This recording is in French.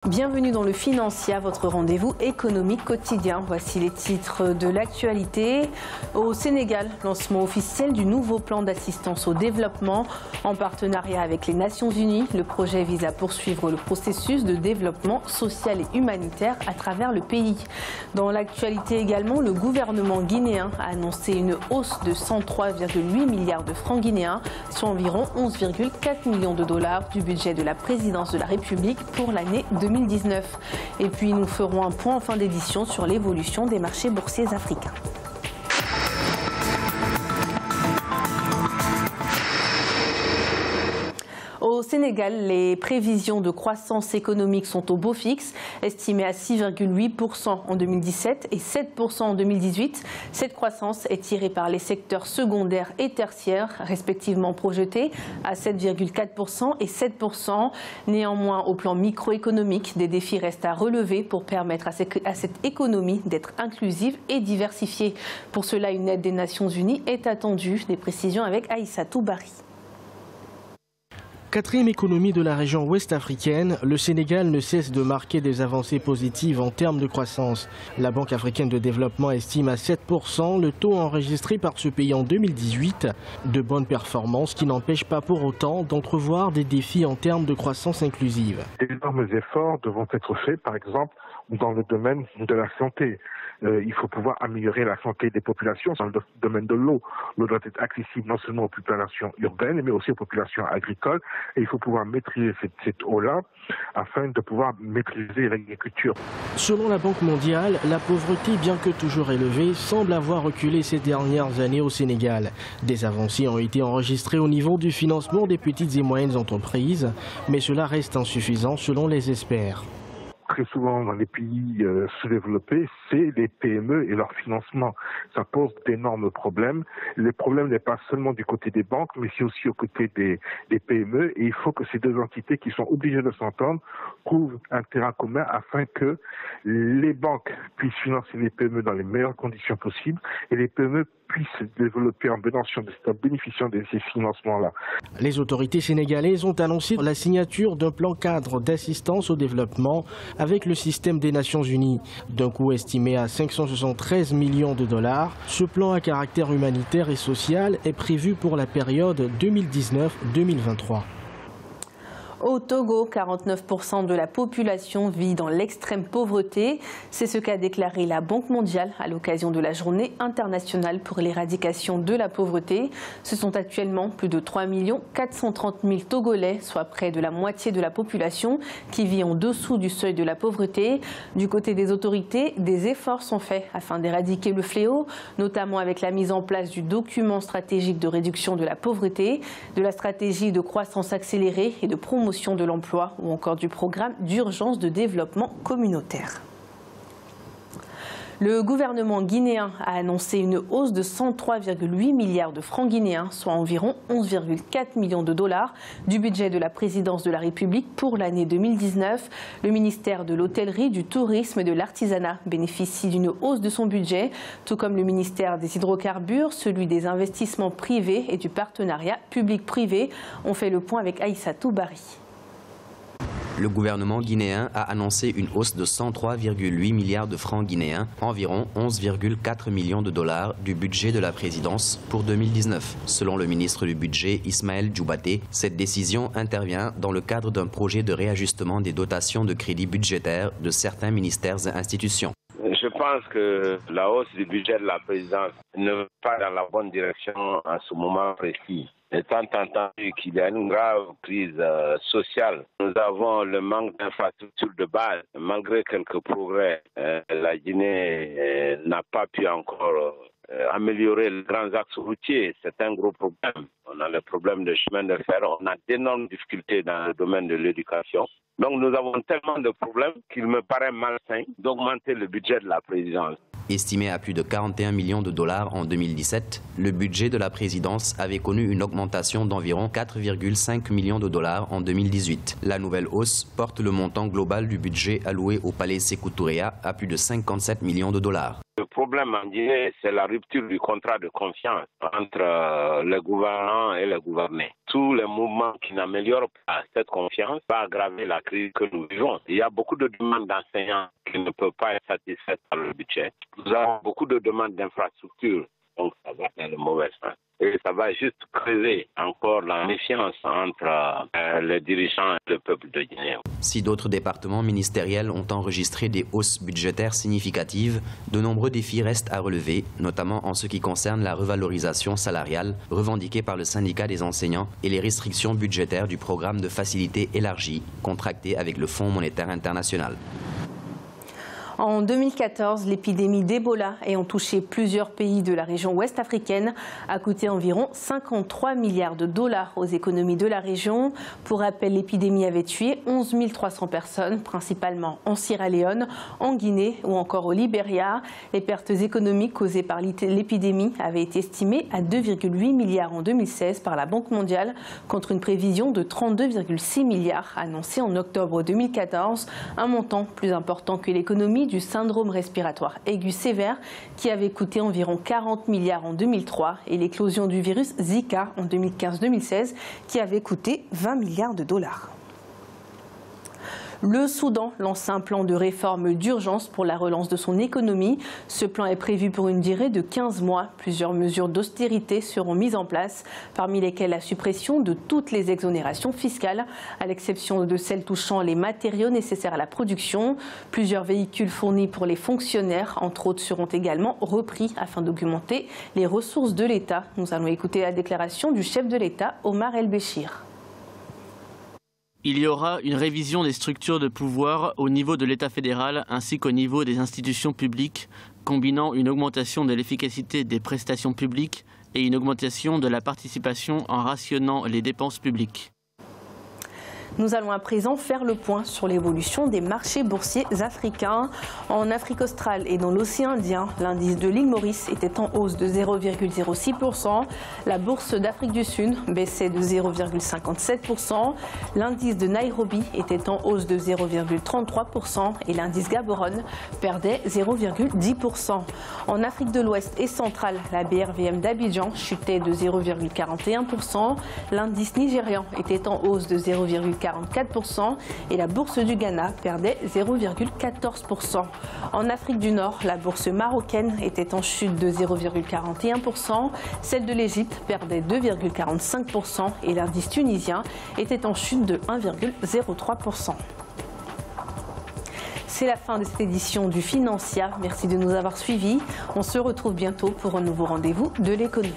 Bienvenue dans le Financier, votre rendez-vous économique quotidien. Voici les titres de l'actualité. Au Sénégal, lancement officiel du nouveau plan d'assistance au développement. En partenariat avec les Nations Unies, le projet vise à poursuivre le processus de développement social et humanitaire à travers le pays. Dans l'actualité également, le gouvernement guinéen a annoncé une hausse de 103,8 milliards de francs guinéens, soit environ 11,4 millions de dollars du budget de la présidence de la République pour l'année 2019. Et puis nous ferons un point en fin d'édition sur l'évolution des marchés boursiers africains. Au Sénégal, les prévisions de croissance économique sont au beau fixe, estimées à 6,8% en 2017 et 7% en 2018. Cette croissance est tirée par les secteurs secondaires et tertiaires, respectivement projetés à 7,4% et 7%. Néanmoins, au plan microéconomique, des défis restent à relever pour permettre à cette économie d'être inclusive et diversifiée. Pour cela, une aide des Nations Unies est attendue. Des précisions avec Aïssatou Bari. Quatrième économie de la région ouest africaine, le Sénégal ne cesse de marquer des avancées positives en termes de croissance. La Banque africaine de développement estime à 7% le taux enregistré par ce pays en 2018. De bonnes performances qui n'empêchent pas pour autant d'entrevoir des défis en termes de croissance inclusive. D'énormes efforts devront être faits, par exemple, dans le domaine de la santé. Il faut pouvoir améliorer la santé des populations dans le domaine de l'eau. L'eau doit être accessible non seulement aux populations urbaines, mais aussi aux populations agricoles. Et il faut pouvoir maîtriser cette eau-là afin de pouvoir maîtriser l'agriculture. Selon la Banque mondiale, la pauvreté, bien que toujours élevée, semble avoir reculé ces dernières années au Sénégal. Des avancées ont été enregistrées au niveau du financement des petites et moyennes entreprises, mais cela reste insuffisant selon les experts. Très souvent dans les pays sous-développés, c'est les PME et leur financement. Ça pose d'énormes problèmes. Le problème n'est pas seulement du côté des banques, mais c'est aussi au côté des PME. Et il faut que ces deux entités qui sont obligées de s'entendre trouvent un terrain commun afin que les banques puissent financer les PME dans les meilleures conditions possibles et les PME puissent se développer en bénéficiant de ces financements-là. Les autorités sénégalaises ont annoncé la signature d'un plan cadre d'assistance au développement avec le système des Nations Unies. D'un coût estimé à 573 millions de dollars, ce plan à caractère humanitaire et social est prévu pour la période 2019-2023. Au Togo, 49% de la population vit dans l'extrême pauvreté. C'est ce qu'a déclaré la Banque mondiale à l'occasion de la Journée internationale pour l'éradication de la pauvreté. Ce sont actuellement plus de 3 430 000 Togolais, soit près de la moitié de la population, qui vit en dessous du seuil de la pauvreté. Du côté des autorités, des efforts sont faits afin d'éradiquer le fléau, notamment avec la mise en place du document stratégique de réduction de la pauvreté, de la stratégie de croissance accélérée et de promotion de l'emploi ou encore du programme d'urgence de développement communautaire. Le gouvernement guinéen a annoncé une hausse de 103,8 milliards de francs guinéens, soit environ 11,4 millions de dollars, du budget de la présidence de la République pour l'année 2019. Le ministère de l'Hôtellerie, du Tourisme et de l'Artisanat bénéficie d'une hausse de son budget, tout comme le ministère des Hydrocarbures, celui des investissements privés et du partenariat public-privé. On fait le point avec Aïssatou Bari. Le gouvernement guinéen a annoncé une hausse de 103,8 milliards de francs guinéens, environ 11,4 millions de dollars du budget de la présidence pour 2019. Selon le ministre du Budget, Ismaël Djoubaté, cette décision intervient dans le cadre d'un projet de réajustement des dotations de crédit budgétaire de certains ministères et institutions. Je pense que la hausse du budget de la présidence ne va pas dans la bonne direction à ce moment précis. Étant entendu qu'il y a une grave crise sociale, nous avons le manque d'infrastructures de base. Malgré quelques progrès, la Guinée n'a pas pu encore améliorer les grands axes routiers. C'est un gros problème. On a le problème de chemin de fer, on a d'énormes difficultés dans le domaine de l'éducation. Donc nous avons tellement de problèmes qu'il me paraît malsain d'augmenter le budget de la présidence. Estimé à plus de 41 millions de dollars en 2017, le budget de la présidence avait connu une augmentation d'environ 4,5 millions de dollars en 2018. La nouvelle hausse porte le montant global du budget alloué au palais Sékou Touré à plus de 57 millions de dollars. Le problème problème en Guinée, c'est la rupture du contrat de confiance entre les gouvernants et les gouvernés. Tous les mouvements qui n'améliorent pas cette confiance vont aggraver la crise que nous vivons. Il y a beaucoup de demandes d'enseignants qui ne peuvent pas être satisfaites par le budget. Nous avons beaucoup de demandes d'infrastructures, donc ça va dans le mauvais sens. Et ça va juste creuser encore la méfiance entre les dirigeants et le peuple de Guinée. Si d'autres départements ministériels ont enregistré des hausses budgétaires significatives, de nombreux défis restent à relever, notamment en ce qui concerne la revalorisation salariale revendiquée par le syndicat des enseignants et les restrictions budgétaires du programme de facilité élargie contracté avec le Fonds monétaire international. En 2014, l'épidémie d'Ebola ayant touché plusieurs pays de la région ouest africaine a coûté environ 53 milliards de dollars aux économies de la région. Pour rappel, l'épidémie avait tué 11 300 personnes, principalement en Sierra Leone, en Guinée ou encore au Libéria. Les pertes économiques causées par l'épidémie avaient été estimées à 2,8 milliards en 2016 par la Banque mondiale, contre une prévision de 32,6 milliards annoncée en octobre 2014, un montant plus important que l'économie du syndrome respiratoire aigu sévère qui avait coûté environ 40 milliards en 2003 et l'éclosion du virus Zika en 2015-2016 qui avait coûté 20 milliards de dollars. Le Soudan lance un plan de réforme d'urgence pour la relance de son économie. Ce plan est prévu pour une durée de 15 mois. Plusieurs mesures d'austérité seront mises en place, parmi lesquelles la suppression de toutes les exonérations fiscales, à l'exception de celles touchant les matériaux nécessaires à la production. Plusieurs véhicules fournis pour les fonctionnaires, entre autres, seront également repris afin d'augmenter les ressources de l'État. Nous allons écouter la déclaration du chef de l'État, Omar El-Béchir. Il y aura une révision des structures de pouvoir au niveau de l'État fédéral ainsi qu'au niveau des institutions publiques, combinant une augmentation de l'efficacité des prestations publiques et une augmentation de la participation en rationnant les dépenses publiques. Nous allons à présent faire le point sur l'évolution des marchés boursiers africains. En Afrique australe et dans l'océan Indien, l'indice de l'île Maurice était en hausse de 0,06%. La bourse d'Afrique du Sud baissait de 0,57%. L'indice de Nairobi était en hausse de 0,33% et l'indice Gaborone perdait 0,10%. En Afrique de l'Ouest et centrale, la BRVM d'Abidjan chutait de 0,41%. L'indice nigérian était en hausse de 0,44% et la bourse du Ghana perdait 0,14%. En Afrique du Nord, la bourse marocaine était en chute de 0,41%, celle de l'Égypte perdait 2,45% et l'indice tunisien était en chute de 1,03%. C'est la fin de cette édition du Financia. Merci de nous avoir suivis. On se retrouve bientôt pour un nouveau rendez-vous de l'économie.